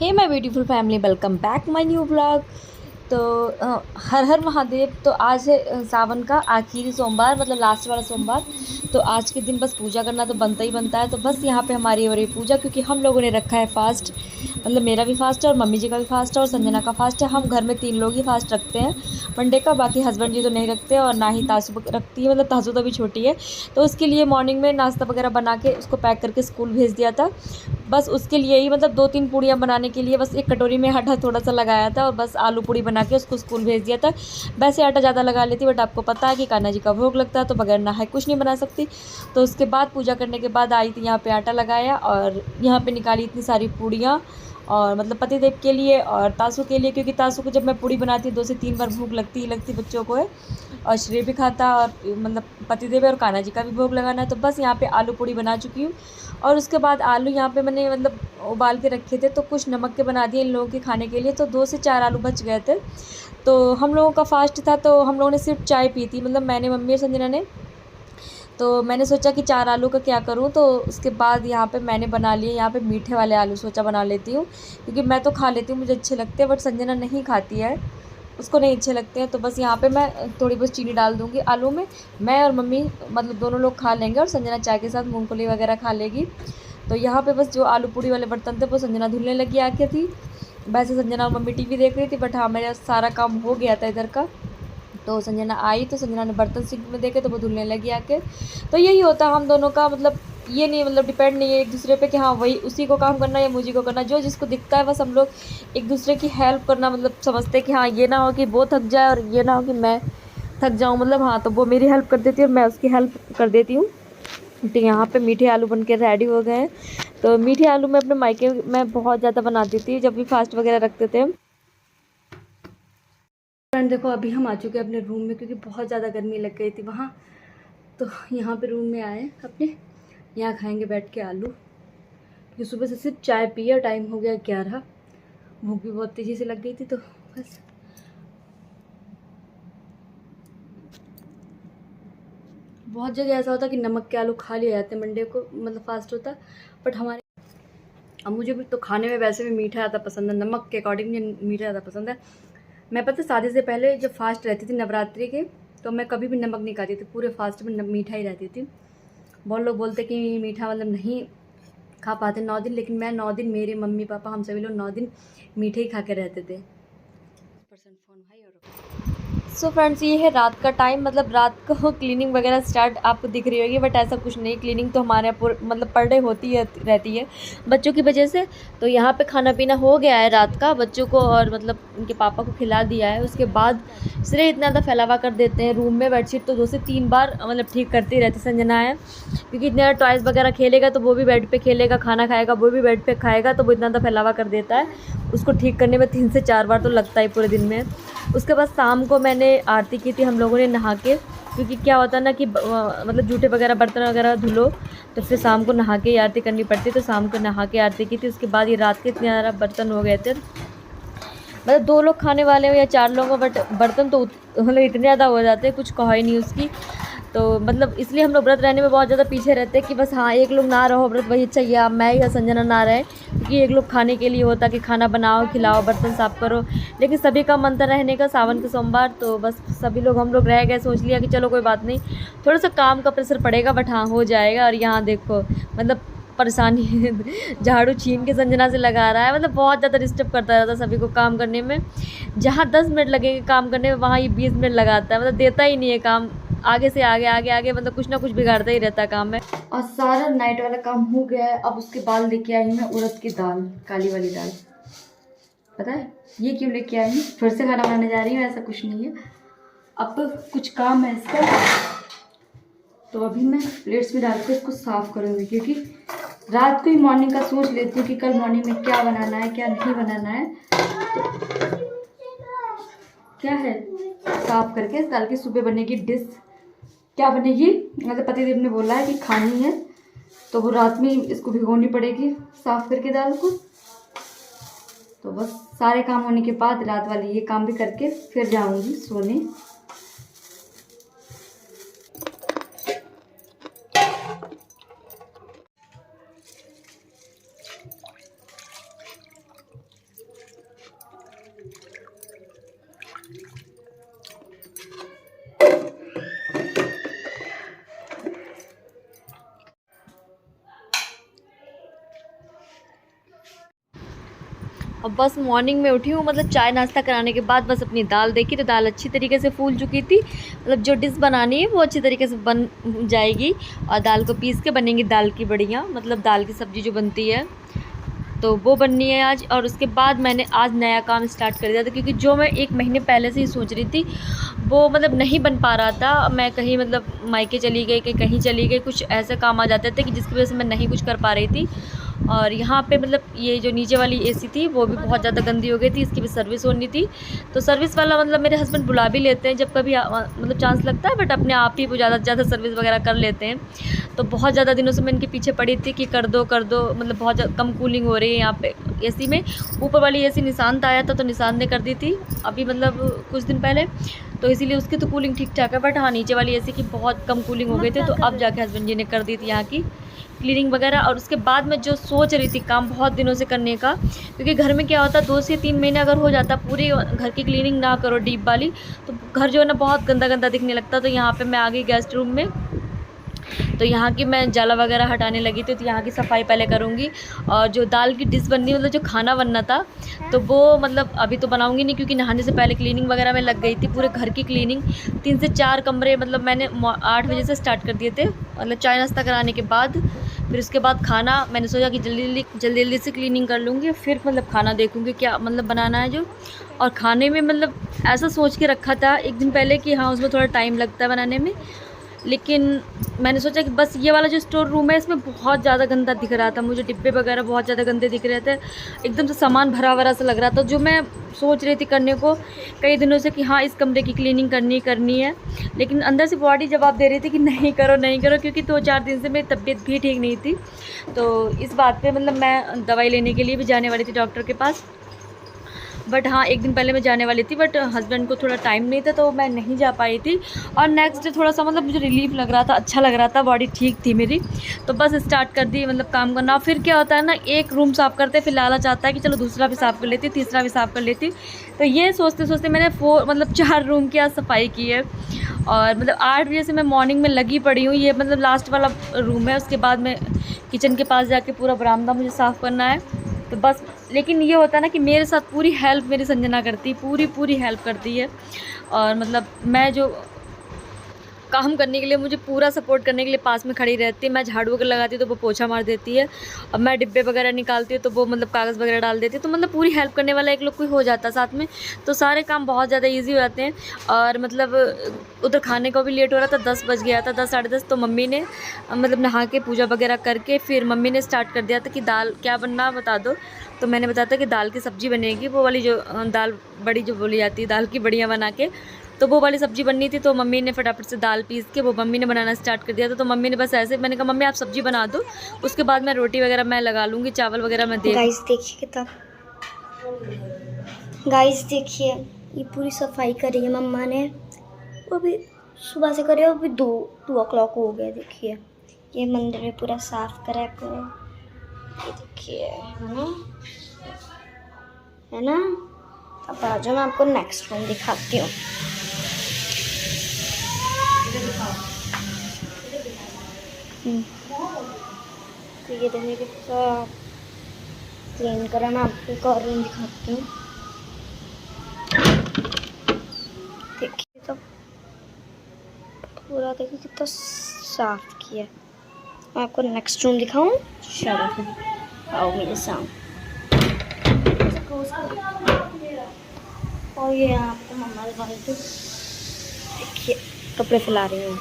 Hey my beautiful family, welcome back my new blog. तो हर हर महादेव। तो आज है सावन का आखिरी सोमवार, मतलब लास्ट वाला सोमवार। तो आज के दिन बस पूजा करना तो बनता ही बनता है। तो बस यहाँ पे हमारी हो रही पूजा, क्योंकि हम लोगों ने रखा है फास्ट। मतलब मेरा भी फास्ट है और मम्मी जी का भी फास्ट है और संजना का फास्ट है। हम घर में 3 लोग ही फास्ट रखते हैं मंडे का। बाकी हस्बैंड जी तो नहीं रखते और ना ही तासू रखती है, मतलब तासू तो अभी छोटी है। तो उसके लिए मॉर्निंग में नाश्ता वगैरह बना के उसको पैक करके स्कूल भेज दिया था। बस उसके लिए ही, मतलब 2-3 पूड़ियाँ बनाने के लिए बस एक कटोरी में आटा थोड़ा सा लगाया था और बस आलू पूड़ी बना के उसको स्कूल भेज दिया था। वैसे आटा ज़्यादा लगा लेती, बट आपको पता है कि कान्हा जी का भोग लगता है तो बगैर नहाए कुछ नहीं बना सकती। तो उसके बाद पूजा करने के बाद आई थी यहाँ पे, आटा लगाया और यहाँ पे निकाली इतनी सारी पूड़ियाँ। और मतलब पतिदेव के लिए और तासू के लिए, क्योंकि तासू को जब मैं पूड़ी बनाती हूँ 2 से 3 बार भूख लगती ही लगती बच्चों को है। और श्रेय भी खाता और मतलब पतिदेव और कान्हा जी का भी भोग लगाना है। तो बस यहाँ पे आलू पूड़ी बना चुकी हूँ। और उसके बाद आलू यहाँ पे मैंने मतलब उबाल के रखे थे, तो कुछ नमक के बना दिए इन लोगों के खाने के लिए। तो 2 से 4 आलू बच गए थे। तो हम लोगों का फास्ट था, तो हम लोगों ने सिर्फ चाय पी थी, मतलब मैंने, मम्मी और संजना ने। तो मैंने सोचा कि 4 आलू का क्या करूँ। तो उसके बाद यहाँ पे मैंने बना लिए यहाँ पे मीठे वाले आलू, सोचा बना लेती हूँ, क्योंकि मैं तो खा लेती हूँ, मुझे अच्छे लगते हैं, बट संजना नहीं खाती है, उसको नहीं अच्छे लगते हैं। तो बस यहाँ पे मैं थोड़ी बहुत चीनी डाल दूँगी आलू में। मैं और मम्मी मतलब दोनों लोग खा लेंगे और संजना चाय के साथ मूँगफली वगैरह खा लेगी। तो यहाँ पे बस जो आलू पूड़ी वाले बर्तन थे वो संजना धुलने लगी आके थी। वैसे संजना और मम्मी टीवी देख रही थी, बट हाँ मेरा सारा काम हो गया था इधर का। तो संजना आई तो संजना ने बर्तन सिंक में देखे तो वो धुलने लगी आके। तो यही होता है हम दोनों का, मतलब ये नहीं, मतलब डिपेंड नहीं है एक दूसरे पे कि हाँ वही उसी को काम करना या मुझे को करना, जो जिसको दिखता है बस हम लोग एक दूसरे की हेल्प करना मतलब समझते हैं कि हाँ ये ना हो कि वो थक जाए और ये ना हो कि मैं थक जाऊँ। मतलब हाँ, तो वो मेरी हेल्प कर देती है और मैं उसकी हेल्प कर देती हूँ। तो यहाँ पे मीठे आलू बन के रेडी हो गए हैं। तो मीठे आलू मैं अपने मायके में बहुत ज़्यादा बनाती थी जब भी फास्ट वगैरह रखते थे। फ्रेंड देखो, अभी हम आ चुके हैं अपने रूम में, क्योंकि बहुत ज़्यादा गर्मी लग गई थी वहाँ। तो यहाँ पे रूम में आए अपने, यहाँ खाएंगे बैठ के आलू, क्योंकि सुबह से सिर्फ चाय पिया, टाइम हो गया 11। भूख भी बहुत तेज़ी से लग गई थी, तो बस बहुत जगह ऐसा होता कि नमक के आलू खा लिए जाते मंडे को, मतलब फास्ट होता। बट हमारे, अब मुझे भी तो खाने में वैसे भी मीठा ज़्यादा पसंद है, नमक के अकॉर्डिंग मुझे मीठा ज़्यादा पसंद है। मैं पता शादी से पहले जब फास्ट रहती थी नवरात्रि के, तो मैं कभी भी नमक नहीं खाती थी, पूरे फास्ट में मीठा ही रहती थी। बहुत लोग बोलते कि मीठा मतलब नहीं खा पाते 9 दिन, लेकिन मैं 9 दिन, मेरे मम्मी पापा हम सभी लोग 9 दिन मीठे ही खा के रहते थे। सो फ्रेंड्स, ये है रात का टाइम, मतलब रात को क्लीनिंग वगैरह स्टार्ट आपको दिख रही होगी, बट ऐसा कुछ नहीं। क्लीनिंग तो हमारे यहाँ मतलब पर डे होती है, रहती है बच्चों की वजह से। तो यहाँ पे खाना पीना हो गया है रात का बच्चों को, और मतलब उनके पापा को खिला दिया है। उसके बाद सिरे इतना ज़्यादा फैलावा कर देते हैं रूम में, बेडशीट तो 2 से 3 बार मतलब ठीक करती रहती संजना है, क्योंकि इतना टॉयज़ वगैरह खेलेगा तो वो भी बेड पे खेलेगा, खाना खाएगा वो भी बेड पे खाएगा, तो वो इतना ज़्यादा फैलावा कर देता है। उसको ठीक करने में 3 से 4 बार तो लगता है पूरे दिन में। उसके बाद शाम को मैंने आरती की थी हम लोगों ने नहा के, क्योंकि क्या होता है ना कि मतलब जूठे वगैरह बर्तन वगैरह धुलो, तो फिर शाम को नहा के ही आरती करनी पड़ती है। तो शाम को नहा के आरती की थी। उसके बाद ये रात के इतने ज़्यादा बर्तन हो गए थे, मतलब 2 लोग खाने वाले हो या 4 लोग हो, बट बर्तन तो मतलब इतने ज़्यादा हो जाते हैं, कुछ कहा ही नहीं उसकी। तो मतलब इसलिए हम लोग व्रत रहने में बहुत ज़्यादा पीछे रहते हैं कि बस हाँ एक लोग ना रहो व्रत वही अच्छा, या मैं या संजना ना रहे, क्योंकि एक लोग खाने के लिए होता कि खाना बनाओ खिलाओ बर्तन साफ़ करो। लेकिन सभी का मन था रहने का सावन के सोमवार, तो बस सभी लोग हम लोग रह गए। सोच लिया कि चलो कोई बात नहीं, थोड़ा सा काम का प्रेशर पड़ेगा बट हाँ हो जाएगा। और यहाँ देखो मतलब परेशानी झाड़ू छीन के संजना से लगा रहा है, मतलब बहुत ज़्यादा डिस्टर्ब करता रहता है सभी को काम करने में। जहाँ 10 मिनट लगेंगे काम करने में, वहाँ ये 20 मिनट लगाता है, मतलब देता ही नहीं है काम, आगे से आगे आगे आगे, मतलब कुछ ना कुछ बिगाड़ता ही रहता है काम में। और सारा नाइट वाला काम हो गया है। अब उसके बाद लेके आई मैं उड़द की दाल, काली वाली दाल। पता है ये क्यों लेके आई हूँ? फिर से खाना बनाने जा रही हूँ, ऐसा कुछ नहीं है। अब तो कुछ काम है इसका, तो अभी मैं प्लेट्स में डाल के इसको साफ़ करूँगी, क्योंकि रात को ही मॉर्निंग का सोच लेती हूँ कि कल मॉर्निंग में क्या बनाना है क्या नहीं बनाना है। क्या है साफ़ करके डाल के सुबह बनेगी डिश। क्या बनेगी मतलब पतिदेव ने बोला है कि खानी है, तो वो रात में इसको भिगोनी पड़ेगी साफ़ करके दाल को। तो बस सारे काम होने के बाद रात वाली ये काम भी करके फिर जाऊंगी सोने। और बस मॉर्निंग में उठी हूँ, मतलब चाय नाश्ता कराने के बाद बस अपनी दाल देखी तो दाल अच्छी तरीके से फूल चुकी थी। मतलब जो डिश बनानी है वो अच्छी तरीके से बन जाएगी। और दाल को पीस के बनेंगी दाल की बड़ियाँ, मतलब दाल की सब्ज़ी जो बनती है तो वो बननी है आज। और उसके बाद मैंने आज नया काम स्टार्ट कर दिया था, क्योंकि जो मैं 1 महीने पहले से ही सोच रही थी वो मतलब नहीं बन पा रहा था। मैं कहीं मतलब मायके चली गई, कहीं चली गई, कुछ ऐसे काम आ जाते थे कि जिसकी वजह से मैं नहीं कुछ कर पा रही थी। और यहाँ पे मतलब ये जो नीचे वाली एसी थी वो भी बहुत ज़्यादा गंदी हो गई थी, इसकी भी सर्विस होनी थी। तो सर्विस वाला मतलब मेरे हस्बैंड बुला भी लेते हैं जब कभी मतलब चांस लगता है, बट अपने आप ही वो ज़्यादा से ज़्यादा सर्विस वगैरह कर लेते हैं। तो बहुत ज़्यादा दिनों से मैं इनके पीछे पड़ी थी कि कर दो, मतलब बहुत कम कूलिंग हो रही है यहाँ पे एसी में। ऊपर वाली एसी निशांत आया था तो निशांत ने कर दी थी अभी मतलब कुछ दिन पहले, तो इसीलिए उसकी तो कूलिंग ठीक ठाक है। बट हाँ, नीचे वाली एसी की बहुत कम कूलिंग हो गई थी, तो अब जाके हस्बैंड जी ने कर दी थी यहाँ की क्लीनिंग वगैरह। और उसके बाद मैं जो सोच रही थी काम बहुत दिनों से करने का, क्योंकि घर में क्या होता है 2 से 3 महीने अगर हो जाता पूरी घर की क्लीनिंग ना करो डीप वाली, तो घर जो है ना बहुत गंदा गंदा दिखने लगता। तो यहाँ पे मैं आ गई गेस्ट रूम में, तो यहाँ की मैं जाला वगैरह हटाने लगी थी, तो यहाँ की सफाई पहले करूँगी। और जो दाल की डिश बननी मतलब जो खाना बनना था तो वो मतलब अभी तो बनाऊँगी नहीं, क्योंकि नहाने से पहले क्लीनिंग वगैरह में लग गई थी। पूरे घर की क्लीनिंग 3 से 4 कमरे मतलब मैंने 8 बजे से स्टार्ट कर दिए थे, मतलब चाय नाश्ता कराने के बाद। फिर उसके बाद खाना मैंने सोचा कि जल्दी जल्दी से क्लीनिंग कर लूँगी, फिर मतलब खाना देखूँगी क्या मतलब बनाना है जो। और खाने में मतलब ऐसा सोच के रखा था 1 दिन पहले कि हाँ उसमें थोड़ा टाइम लगता है बनाने में, लेकिन मैंने सोचा कि बस ये वाला जो स्टोर रूम है इसमें बहुत ज़्यादा गंदा दिख रहा था मुझे, डिब्बे वगैरह बहुत ज़्यादा गंदे दिख रहे थे, एकदम से सामान भरा भरा सा लग रहा था। जो मैं सोच रही थी करने को कई दिनों से कि हाँ इस कमरे की क्लीनिंग करनी है, लेकिन अंदर से बॉडी जवाब दे रही थी कि नहीं करो, क्योंकि 2-4 दिन से मेरी तबीयत भी ठीक नहीं थी। तो इस बात पर मतलब मैं दवाई लेने के लिए भी जाने वाली थी डॉक्टर के पास। बट हाँ 1 दिन पहले मैं जाने वाली थी, बट हस्बैंड को थोड़ा टाइम नहीं था तो मैं नहीं जा पाई थी। और नेक्स्ट डे थोड़ा सा मतलब मुझे रिलीफ लग रहा था, अच्छा लग रहा था, बॉडी ठीक थी मेरी, तो बस स्टार्ट कर दी मतलब काम करना। फिर क्या होता है ना, एक रूम साफ़ करते फिर लालच आता है कि चलो दूसरा भी साफ़ कर लेती, तीसरा भी साफ़ कर लेती। तो ये सोचते सोचते मैंने 4 रूम की आज सफाई की है। और मतलब 8 बजे से मैं मॉर्निंग में लगी पड़ी हूँ। ये मतलब लास्ट वाला रूम है, उसके बाद में किचन के पास जाके पूरा बरामदा मुझे साफ़ करना है। तो बस, लेकिन ये होता है ना कि मेरे साथ पूरी हेल्प मेरी संजना करती है, पूरी हेल्प करती है। और मतलब मैं जो काम करने के लिए मुझे पूरा सपोर्ट करने के लिए पास में खड़ी रहती है। मैं झाड़ू वगैरह लगाती हूँ तो वो पोछा मार देती है, और मैं डिब्बे वगैरह निकालती हूँ तो वो मतलब कागज़ वगैरह डाल देती है। तो मतलब पूरी हेल्प करने वाला एक लोग कोई हो जाता है साथ में, तो सारे काम बहुत ज़्यादा ईजी हो जाते हैं। और मतलब उधर खाने को भी लेट हो रहा था, 10 बज गया था, 10 साढ़े 10। तो मम्मी ने मतलब नहा के पूजा वगैरह करके फिर मम्मी ने स्टार्ट कर दिया था कि दाल क्या बनना बता दो। तो मैंने बताया था कि दाल की सब्ज़ी बनेगी, वो वाली जो दाल बड़ी जो बोली जाती है, दाल की बड़ियाँ बना के, तो वो वाली सब्ज़ी बननी थी। तो मम्मी ने फटाफट से दाल पीस के वो मम्मी ने बनाना स्टार्ट कर दिया था। तो मम्मी ने बस ऐसे, मैंने कहा मम्मी आप सब्ज़ी बना दो, उसके बाद मैं रोटी वगैरह मैं लगा लूँगी, चावल वगैरह मैं दे। गाइस देखिए कितना, गाइस देखिए ये पूरी सफाई करी है मम्मा ने, वो भी सुबह से करे, अभी 2 o'clock हो गया। देखिए ये मंदिर में पूरा साफ करा है, ये देखिए है ना। अब आ जाओ, मैं आपको नेक्स्ट रूम दिखाती हूँ। तो ये देखिए कितना क्लीन करा, मैं आपको एक और रूम दिखाती हूँ। देखिए तो पूरा देखिए कितना साफ किया। मैं आपको नेक्स्ट रूम दिखाऊँ, चलो आओ मेरे सामने। और ये आपको मम्मा दिखा रही थी, देखिए कपड़े फैला रही हूँ।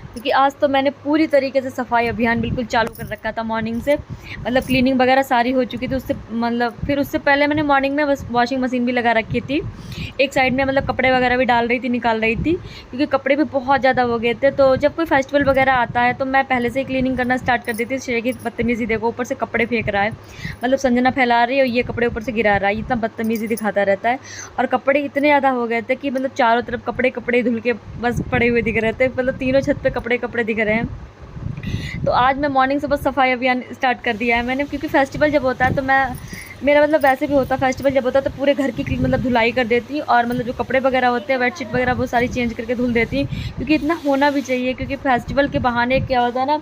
क्योंकि आज तो मैंने पूरी तरीके से सफाई अभियान बिल्कुल चालू कर रखा था मॉर्निंग से, मतलब क्लीनिंग वगैरह सारी हो चुकी थी उससे मतलब। फिर उससे पहले मैंने मॉर्निंग में बस वॉशिंग मशीन भी लगा रखी थी, एक साइड में मतलब कपड़े वगैरह भी डाल रही थी, निकाल रही थी, क्योंकि कपड़े भी बहुत ज़्यादा हो गए थे। तो जब कोई फेस्टिवल वगैरह आता है तो मैं पहले से ही क्लीनिंग करना स्टार्ट कर देती थी। शेर की बदतमीज़ी देखो, ऊपर से कपड़े फेंक रहा है, मतलब संजना फैला रही है और ये कपड़े ऊपर से गिरा रहा है, इतना बदतमीज़ी दिखाता रहता है। और कपड़े इतने ज़्यादा हो गए थे कि मतलब चारों तरफ कपड़े धुल के बस पड़े हुए दिख रहे थे, मतलब तीनों छत पर कपड़े दिख रहे हैं। तो आज मैं मॉर्निंग से बस सफाई अभियान स्टार्ट कर दिया है मैंने, क्योंकि फेस्टिवल जब होता है तो मेरा मतलब वैसे भी होता है, फेस्टिवल जब होता है तो पूरे घर की मतलब धुलाई कर देती हूँ। और मतलब जो कपड़े वगैरह होते हैं, बेडशीट वगैरह, वो सारी चेंज करके धुल देती हूँ, क्योंकि इतना होना भी चाहिए। क्योंकि फेस्टिवल के बहाने क्या होता है ना,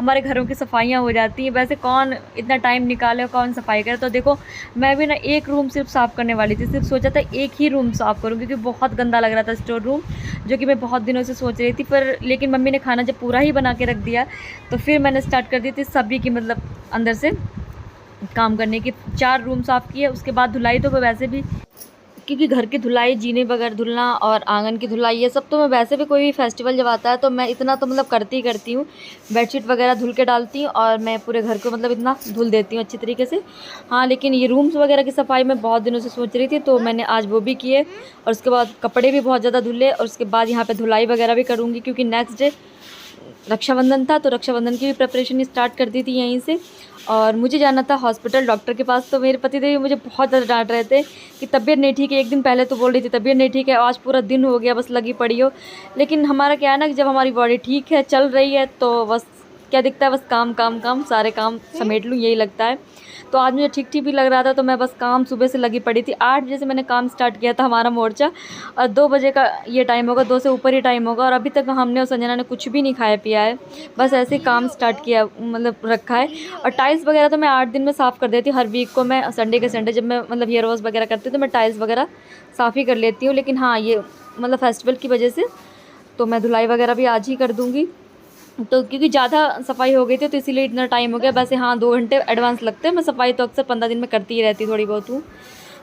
हमारे घरों की सफाइयाँ हो जाती हैं। वैसे कौन इतना टाइम निकाले और कौन सफाई करे। तो देखो मैं भी ना एक रूम सिर्फ साफ़ करने वाली थी, सिर्फ सोचा था एक ही रूम साफ़ करूँ क्योंकि बहुत गंदा लग रहा था स्टोर रूम, जो कि मैं बहुत दिनों से सोच रही थी। पर लेकिन मम्मी ने खाना जब पूरा ही बना के रख दिया तो फिर मैंने स्टार्ट कर दी थी सभी की मतलब अंदर से काम करने की। 4 रूम साफ़ किए, उसके बाद धुलाई तो मैं वैसे भी, क्योंकि घर की धुलाई, जीने वगैरह धुलना और आंगन की धुलाई, ये सब तो मैं वैसे भी कोई भी फेस्टिवल जब आता है तो मैं इतना तो मतलब करती ही करती हूँ। बेडशीट वगैरह धुल के डालती हूँ और मैं पूरे घर को मतलब इतना धुल देती हूँ अच्छी तरीके से। हाँ, लेकिन ये रूम्स वगैरह की सफाई मैं बहुत दिनों से सोच रही थी तो मैंने आज वो भी किए और उसके बाद कपड़े भी बहुत ज़्यादा धुले और उसके बाद यहाँ पर धुलाई वगैरह भी करूँगी क्योंकि नेक्स्ट डे रक्षाबंधन था तो रक्षाबंधन की भी प्रिपरेशन स्टार्ट कर दी थी यहीं से। और मुझे जाना था हॉस्पिटल डॉक्टर के पास। तो मेरे पतिदेव मुझे बहुत ज़्यादा डांट रहे थे कि तबीयत नहीं ठीक है। एक दिन पहले तो बोल रही थी तबीयत नहीं ठीक है, आज पूरा दिन हो गया बस लगी पड़ी हो। लेकिन हमारा क्या है ना कि जब हमारी बॉडी ठीक है, चल रही है तो बस क्या दिखता है, बस काम काम काम, सारे काम समेट लूँ यही लगता है। तो आज मुझे ठीक ठीक भी लग रहा था तो मैं बस काम सुबह से लगी पड़ी थी। 8 बजे से मैंने काम स्टार्ट किया था हमारा मोर्चा और 2 बजे का ये टाइम होगा, 2 से ऊपर ही टाइम होगा और अभी तक हमने और संजना ने कुछ भी नहीं खाया पिया है, बस ऐसे ही काम स्टार्ट किया मतलब रखा है। और टाइल्स वगैरह तो मैं 8 दिन में साफ़ कर देती हूँ। हर वीक को मैं संडे के संडे जब मैं मतलब हेयर वॉश वगैरह करती हूँ तो मैं टाइल्स वगैरह साफ़ ही कर लेती हूँ। लेकिन हाँ, ये मतलब फेस्टिवल की वजह से तो मैं धुलाई वगैरह भी आज ही कर दूँगी। तो क्योंकि ज़्यादा सफाई हो गई थी तो इसीलिए इतना टाइम हो गया। वैसे हाँ, 2 घंटे एडवांस लगते हैं। मैं सफाई तो अक्सर 15 दिन में करती ही रहती थोड़ी बहुत हूँ।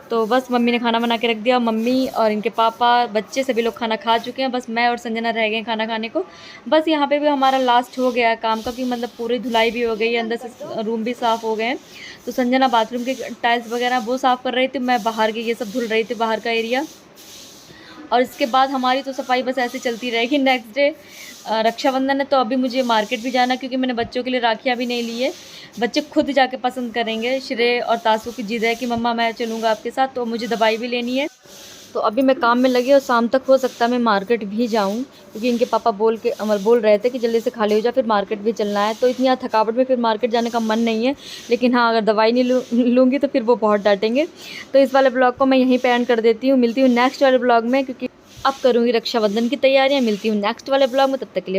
तो बस मम्मी ने खाना बना के रख दिया। मम्मी और इनके पापा, बच्चे सभी लोग खाना खा चुके हैं। बस मैं और संजना रह गए हैं खाना खाने को। बस यहाँ पे भी हमारा लास्ट हो गया है काम का कि मतलब पूरी धुलाई भी हो गई है, अंदर से रूम भी साफ़ हो गए हैं। तो संजना बाथरूम के टाइल्स वगैरह वो साफ़ कर रही थी, मैं बाहर के ये सब धुल रही थी, बाहर का एरिया। और इसके बाद हमारी तो सफाई बस ऐसे चलती रहेगी। नेक्स्ट डे रक्षाबंधन है तो अभी मुझे मार्केट भी जाना क्योंकि मैंने बच्चों के लिए राखियाँ भी नहीं ली है। बच्चे खुद जाके पसंद करेंगे। श्रेय और तासू की जिद है कि मम्मा मैं चलूँगा आपके साथ, तो मुझे दवाई भी लेनी है। तो अभी मैं काम में लगी और शाम तक हो सकता है मैं मार्केट भी जाऊँ क्योंकि इनके पापा बोल रहे थे कि जल्दी से खाली हो जा, फिर मार्केट भी चलना है। तो इतनी थकावट में फिर मार्केट जाने का मन नहीं है। लेकिन हाँ, अगर दवाई नहीं लूँगी तो फिर वो बहुत डांटेंगे। तो इस वाले ब्लॉग को मैं यहीं पे एंड कर देती हूँ। मिलती हूँ नेक्स्ट वाले ब्लॉग में क्योंकि अब करूँगी रक्षाबंधन की तैयारियाँ। मिलती हूँ नेक्स्ट वाले ब्लॉग में, तब तक के लिए